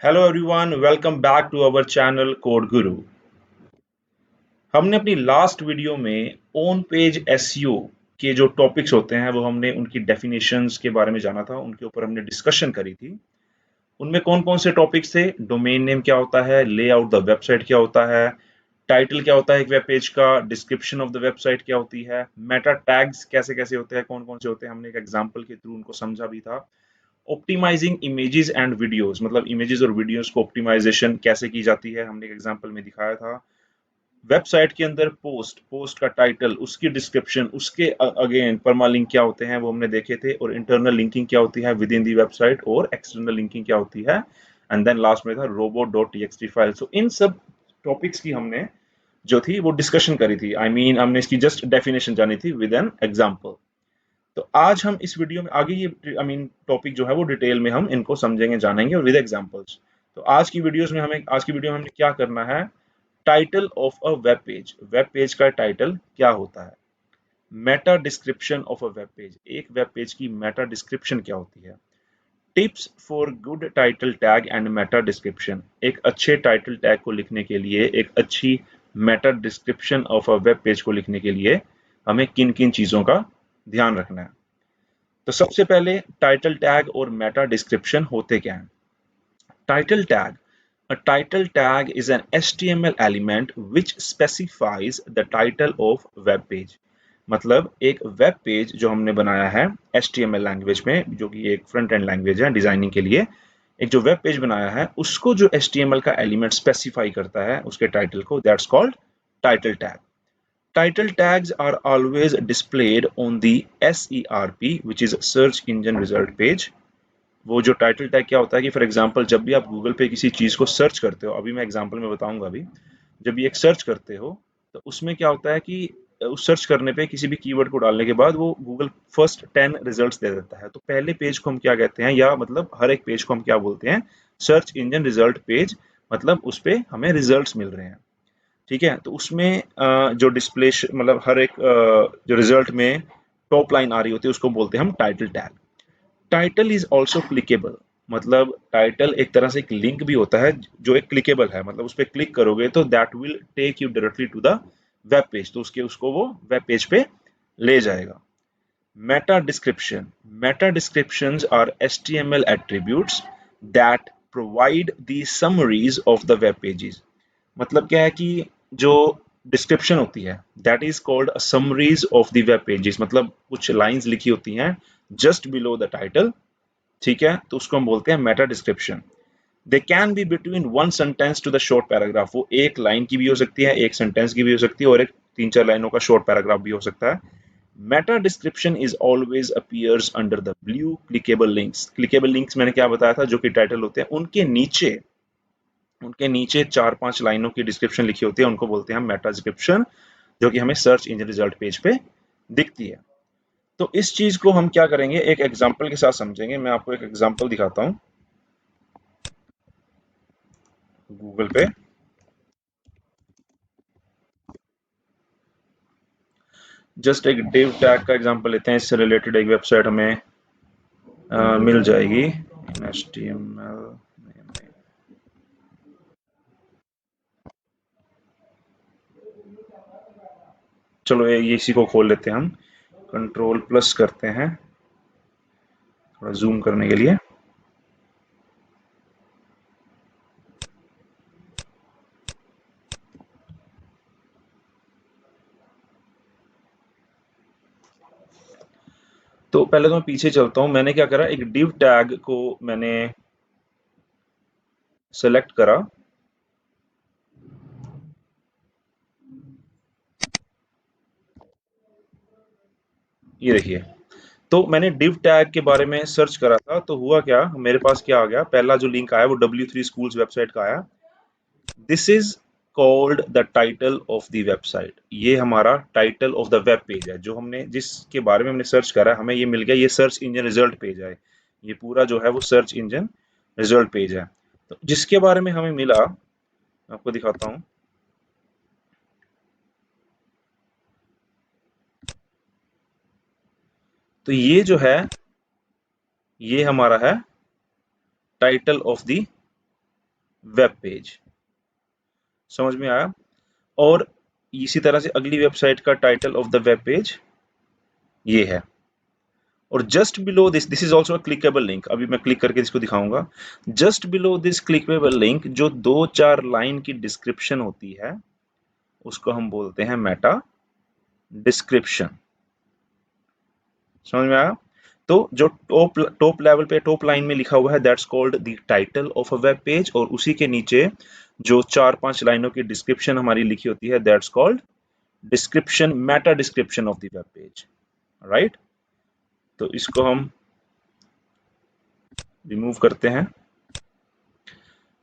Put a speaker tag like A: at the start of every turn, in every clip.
A: Hello everyone, welcome back to our channel Code Guru. हमने अपनी last video में on page SEO के जो टॉपिक्स होते हैं वो हमने उनकी डेफिनेशंस के बारे में जाना था, उनके ऊपर हमने डिस्कशन करी थी। उनमें कौन कौन से टॉपिक्स थे? डोमेन नेम क्या होता है, लेआउट द वेबसाइट क्या होता है, टाइटल क्या होता है एक वेब पेज का, डिस्क्रिप्शन ऑफ द वेबसाइट क्या होती है, मेटा टैग्स कैसे कैसे होते हैं, कौन कौन से होते हैं, हमने एक एग्जाम्पल के थ्रू उनको समझा भी था। ऑप्टिमाइजिंग इमेजेस एंड वीडियोस, मतलब इमेजेस और वीडियोस को ऑप्टिमाइजेशन कैसे की जाती है, हमने एक एग्जांपल में दिखाया था। वेबसाइट के अंदर पोस्ट पोस्ट का टाइटल, उसकी डिस्क्रिप्शन, उसके अगेन परमालिंक क्या होते हैं वो हमने देखे थे, और इंटरनल लिंकिंग क्या होती है विद इन दी वेबसाइट, और एक्सटर्नल लिंकिंग क्या होती है। एंड देन लास्ट में था robot.txt फाइल। सो इन सब टॉपिक्स की हमने जो थी वो डिस्कशन करी थी। हमने इसकी जस्ट डेफिनेशन जानी थी विद एन एग्जाम्पल। तो आज हम इस वीडियो में आगे ये टॉपिक जो है वो डिटेल में हम इनको समझेंगे, जानेंगे और विद एग्जांपल्स। तो आज की वीडियो में हमने क्या करना है? Title of a web page का टाइटल क्या होता है, Meta description of a web page, एक वेब पेज की मेटा डिस्क्रिप्शन क्या होती है, tips for good title tag and Meta description, एक अच्छे टाइटल टैग को लिखने के लिए, एक अच्छी Meta description of a web page को लिखने के लिए हमें किन किन चीजों का ध्यान रखना है। तो सबसे पहले टाइटल टैग और मेटा डिस्क्रिप्शन होते क्या हैं? Title tag, a title tag is an HTML element which specifies the title of web page। मतलब एक वेब पेज जो हमने बनाया है HTML लैंग्वेज में, जो कि एक फ्रंट एंड लैंग्वेज है डिजाइनिंग के लिए, एक जो वेब पेज बनाया है उसको जो HTML का एलिमेंट स्पेसिफाई करता है उसके टाइटल को, that's called title tag. Title tags are always displayed on the SERP, which is search engine result page। वो जो टाइटल टैग क्या होता है कि फॉर एग्जांपल जब भी आप गूगल पे किसी चीज को सर्च करते हो, अभी मैं एग्जांपल में बताऊंगा अभी, जब भी एक सर्च करते हो तो उसमें क्या होता है कि उस सर्च करने पे किसी भी कीवर्ड को डालने के बाद वो गूगल फर्स्ट 10 रिजल्ट्स दे देता है। तो पहले पेज को हम क्या कहते हैं, या मतलब हर एक पेज को हम क्या बोलते हैं? Search engine result page. मतलब उस पे हमें रिजल्ट्स मिल रहे हैं। ठीक है, तो उसमें जो डिस्प्ले मतलब हर एक जो रिजल्ट में टॉप लाइन आ रही होती है उसको बोलते हैं हम title tag. Title is also clickable, मतलब टाइटल एक तरह से एक लिंक भी होता है जो एक क्लिकेबल है, मतलब उस पर क्लिक करोगे तो that will take you directly to the web page, तो उसको वो वेब पेज पे ले जाएगा। Meta description, meta descriptions are HTML attributes that provide the summaries of the web pages। मतलब क्या है कि जो डिस्क्रिप्शन होती है that is called summaries of the web pages, मतलब कुछ लाइंस लिखी होती हैं जस्ट बिलो द टाइटल। ठीक है, तो उसको हम बोलते हैं meta description. They can be between one sentence to the short paragraph, वो एक लाइन की भी हो सकती है, एक सेंटेंस की भी हो सकती है, और एक 3-4 लाइनों का शॉर्ट पैराग्राफ भी हो सकता है। Meta description is always appears under the blue clickable links. Clickable links मैंने क्या बताया था, जो कि टाइटल होते हैं उनके नीचे 4-5 लाइनों की डिस्क्रिप्शन लिखी होती है, उनको बोलते हैं हम मेटा डिस्क्रिप्शन, जो कि हमें सर्च इंजन रिजल्ट पेज पे दिखती है। तो इस चीज को हम क्या करेंगे, एक एग्जांपल के साथ समझेंगे। मैं आपको एक एग्जांपल दिखाता हूं गूगल पे। जस्ट एक डिव टैग का एग्जांपल लेते हैं, इससे रिलेटेड एक वेबसाइट हमें मिल जाएगी इन HTML। चलो ये इसी को खोल लेते हैं हम, कंट्रोल प्लस करते हैं थोड़ा जूम करने के लिए। तो पहले तो मैं पीछे चलता हूं, मैंने क्या करा, एक डिव टैग को मैंने सेलेक्ट करा। ये देखिए, तो मैंने डिव टैग के बारे में सर्च करा था, तो हुआ क्या, मेरे पास क्या आ गया, पहला जो लिंक आया वो W3 स्कूल्स वेबसाइट का आया। This is called the title of the website, ये हमारा title of the web page है, जो हमने जिसके बारे में हमने सर्च करा, हमें ये मिल गया, ये सर्च इंजन रिजल्ट पेज है। ये पूरा जो है वो सर्च इंजन रिजल्ट पेज है। तो जिसके बारे में हमें मिला, आपको दिखाता हूँ। तो ये जो है ये हमारा है title of the web page. समझ में आया? और इसी तरह से अगली वेबसाइट का title of the web page ये है। और just below this is also a clickable link. अभी मैं क्लिक करके इसको दिखाऊंगा। Just below this clickable link जो 2-4 लाइन की डिस्क्रिप्शन होती है उसको हम बोलते हैं मेटा डिस्क्रिप्शन। समझ में आया? तो जो टॉप लेवल पे टॉप लाइन में लिखा हुआ है that's called the title of a web page, और उसी के नीचे जो 4-5 लाइनों की डिस्क्रिप्शन हमारी लिखी होती है that's called description, Meta description of the web page. Right? तो इसको हम रिमूव करते हैं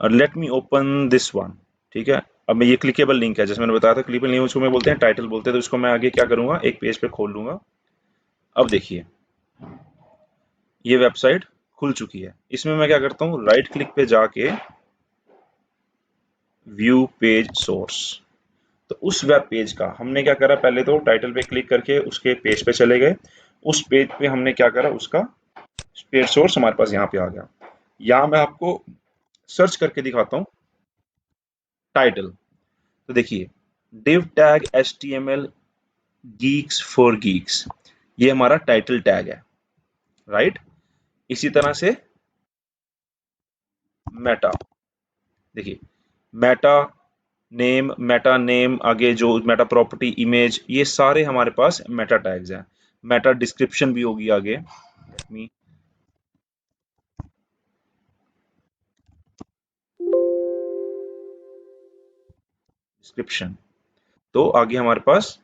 A: और let me open this one. ठीक है, अब मैं ये क्लिकेबल लिंक है, जैसे मैंने बताया था क्लिकेबल लिंक उसको मैं बोलते हैं टाइटल बोलते हैं। तो इसको मैं आगे क्या करूंगा, एक पेज पे खोल लूंगा। अब देखिए ये वेबसाइट खुल चुकी है। इसमें मैं क्या करता हूँ, राइट क्लिक पे जाके व्यू पेज सोर्स। तो उस वेब पेज का हमने क्या करा, पहले तो टाइटल पे क्लिक करके उसके पेज पे चले गए। उस पेज पे हमने क्या करा, उसका पेज सोर्स हमारे पास यहाँ पे आ गया। यहाँ मैं आपको सर्च करके दिखाता हूँ टाइटल। तो देखिए div tag html geeks for geeks, ये हमारा टाइटल टैग है। राइट? इसी तरह से मेटा, देखिए मेटा नेम आगे जो मेटा प्रॉपर्टी इमेज, ये सारे हमारे पास मेटा टैग्स हैं। मेटा डिस्क्रिप्शन भी होगी आगे, डिस्क्रिप्शन। तो आगे हमारे पास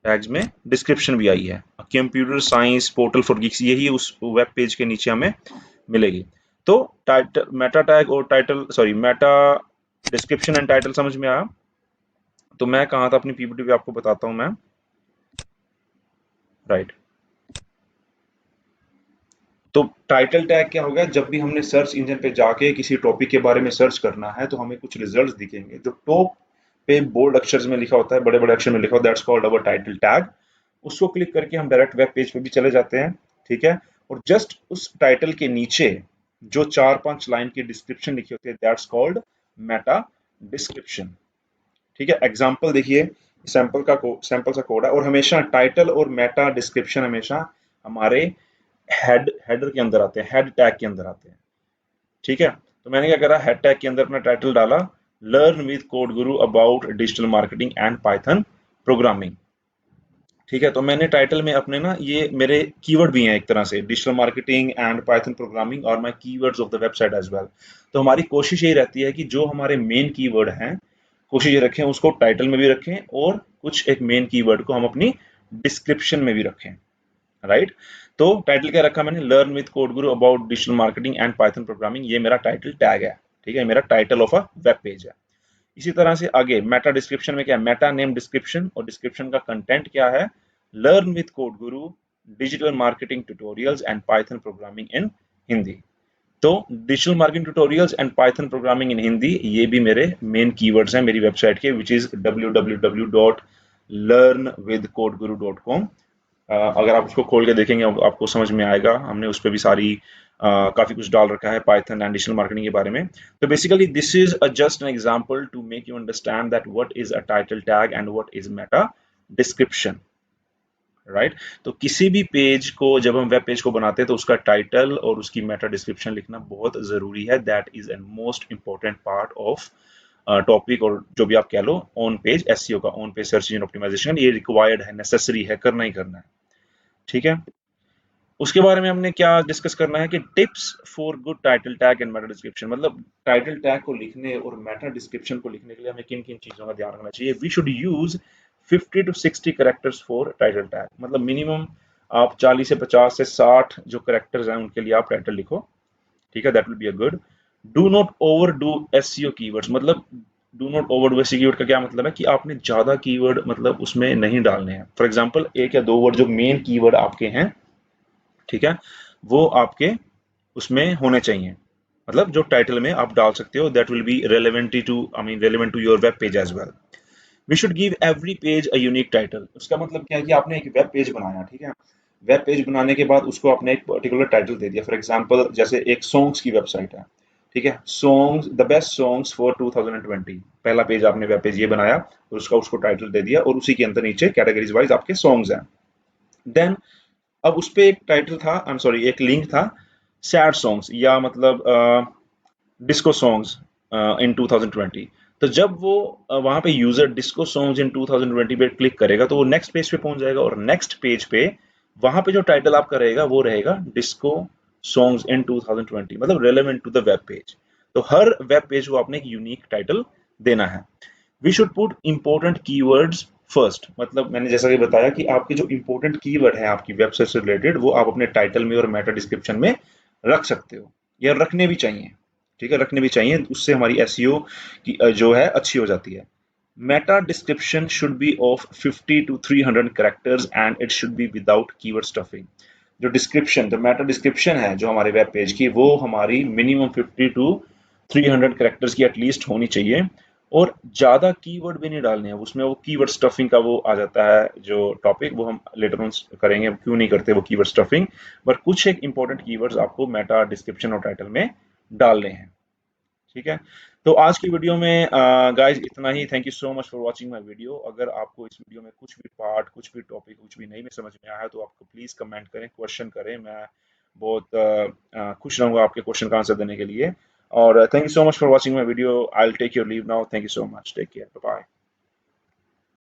A: टैग्स में डिस्क्रिप्शन भी आई है। Computer science portal for Geeks, यही उस वेब पेज के नीचे हमें मिलेगी। तो टाइटल मेटा टैग और title sorry Meta description and title समझ में आया? तो मैं कहा था अपनी पीपीटी पे, आपको बताता हूं मैं। राइट, तो टाइटल टैग क्या हो गया, जब भी हमने सर्च इंजन पे जाके किसी टॉपिक के बारे में सर्च करना है तो हमें कुछ रिजल्ट्स दिखेंगे जो टॉप पे बोल्ड अक्षर में लिखा होता है, बड़े बड़े अक्षर में लिखा होता है, that's called our title tag. उसको क्लिक करके हम डायरेक्ट वेब पेज पे भी चले जाते हैं। ठीक है, और जस्ट उस टाइटल के नीचे जो 4-5 लाइन की डिस्क्रिप्शन लिखी होती है दैट्स कॉल्ड मेटा डिस्क्रिप्शन। ठीक है, एग्जाम्पल देखिए, सैंपल सा कोड है। और हमेशा टाइटल और मेटा डिस्क्रिप्शन हमेशा हमारे हेडर के अंदर आते हैं, हेड टैग के अंदर आते हैं। ठीक है, तो मैंने क्या करा, हेड टैग के अंदर अपना टाइटल डाला, learn with Code Guru about digital marketing and Python programming. ठीक है, तो मैंने टाइटल में अपने ना, ये मेरे कीवर्ड भी हैं एक तरह से, digital marketing and Python programming और my keywords of the website as well. तो हमारी कोशिश यही रहती है कि जो हमारे मेन कीवर्ड हैं, कोशिश ये रखें उसको टाइटल में भी रखें, और कुछ एक मेन कीवर्ड को हम अपनी डिस्क्रिप्शन में भी रखें। राइट? तो टाइटल क्या रखा मैंने, learn with Code Guru about digital marketing and Python programming, ये मेरा टाइटल टैग है। ठीक है, मेरा title of a web page है। इसी तरह से आगे मेटा डिस्क्रिप्शन में क्या है, मेटा नेम डिस्क्रिप्शन, और डिस्क्रिप्शन का कंटेंट क्या है, learn with Code Guru digital marketing tutorials and Python programming in Hindi. तो digital marketing tutorials and Python programming in Hindi, ये भी मेरे मेन कीवर्ड्स हैं मेरी वेबसाइट के, विच इज www.learnwithcodeguru.com। अगर आप उसको खोल के देखेंगे आपको समझ में आएगा, हमने उस पर भी सारी काफी कुछ डाल रखा है पाइथन एंड डिजिटल मार्केटिंग के बारे में। तो basically this is just an example to make you understand that what is a title tag and what is meta description. Right? तो किसी भी पेज को जब हम वेब पेज को बनाते हैं तो उसका टाइटल और उसकी मेटा डिस्क्रिप्शन लिखना बहुत जरूरी है। That is an most important part of topic, और जो भी आप कह लो ऑन पेज एसईओ का, on page search engine optimisation, ये रिक्वायर्ड है, नेसेसरी है, करना ही करना है। ठीक है, उसके बारे में हमने क्या डिस्कस करना है कि tips for good title tag and Meta description, मतलब टाइटल टैग को लिखने और मेटा डिस्क्रिप्शन को लिखने के लिए हमें किन किन चीजों का ध्यान रखना चाहिए। We should use 50 to 60 characters for title tag, मतलब मिनिमम आप 40 से 50 से 60 जो कैरेक्टर्स हैं उनके लिए आप टाइटल लिखो। ठीक है, that will be a good. Do not overdo SEO keywords, मतलब do not overdo SEO keyword का क्या मतलब है कि आपने ज्यादा कीवर्ड मतलब उसमें नहीं डालने हैं। फॉर एग्जांपल एक या दो वर्ड जो मेन कीवर्ड आपके हैं, ठीक है, वो आपके उसमें होने चाहिए, मतलब जो टाइटल में आप डाल सकते हो, that will be relevant to relevant to your web page as well. We should give every page a unique title. उसका मतलब क्या है कि आपने एक वेब पेज बनाया, ठीक है, वेब पेज बनाने के बाद उसको आपने एक पर्टिकुलर टाइटल दे दिया। फॉर एग्जांपल जैसे एक सॉन्ग्स की वेबसाइट है, ठीक है, songs, the best songs for 2020, पहला पेज आपने वेब पेज ये बनाया और उसका उसको टाइटल दे दिया और उसी के अंदर नीचे कैटेगरीज वाइज आपके सॉन्ग्स हैं। देन अब उस पे एक टाइटल था, आई एम सॉरी, एक लिंक था सैड सॉन्ग्स या मतलब डिस्को सॉन्ग्स इन 2020। तो जब वो वहां पे यूजर डिस्को सॉन्ग्स इन 2020 पे क्लिक करेगा तो वो नेक्स्ट पेज पे पहुंच जाएगा और नेक्स्ट पेज पे वहां पे जो टाइटल आपका रहेगा वो रहेगा डिस्को सॉन्ग्स इन 2020, मतलब relevant to the web page. तो हर वेब पेज को आपने एक यूनिक टाइटल देना है। We should put important keywords first, मतलब मैंने जैसा कि बताया कि आपके जो इंपॉर्टेंट कीवर्ड है आपकी वेबसाइट से रिलेटेड वो आप अपने टाइटल में और मेटा डिस्क्रिप्शन में रख सकते हो या रखने भी चाहिए। ठीक है, रखने भी चाहिए, उससे हमारी एसईओ की जो है अच्छी हो जाती है। Meta description should be of 50 to 300 characters and it should be without keyword stuffing. जो डिस्क्रिप्शन, जो मेटा डिस्क्रिप्शन है जो हमारे वेब पेज की, वो हमारी मिनिमम 50 to 300 कैरेक्टर्स की एटलीस्ट होनी चाहिए और ज़्यादा कीवर्ड भी नहीं डालने हैं उसमें। वो कीवर्ड स्टफिंग का वो आ जाता है जो टॉपिक, वो हम लेटर ऑन करेंगे क्यों नहीं करते वो कीवर्ड स्टफिंग। बट कुछ एक इंपॉर्टेंट कीवर्ड्स आपको मेटा डिस्क्रिप्शन और टाइटल में डालने हैं। ठीक है, तो आज की वीडियो में गाइस इतना ही। Thank you so much for watching my video. अगर आपको इस वीडियो में कुछ भी पार्ट, कुछ भी टॉपिक, कुछ भी नहीं में समझ में आया तो आपको प्लीज़ कमेंट करें, क्वेश्चन करें। मैं बहुत खुश रहूंगा आपके क्वेश्चन का आंसर देने के लिए। और thank you so much for watching my video. I will take your leave now. Thank you so much, take care, bye bye.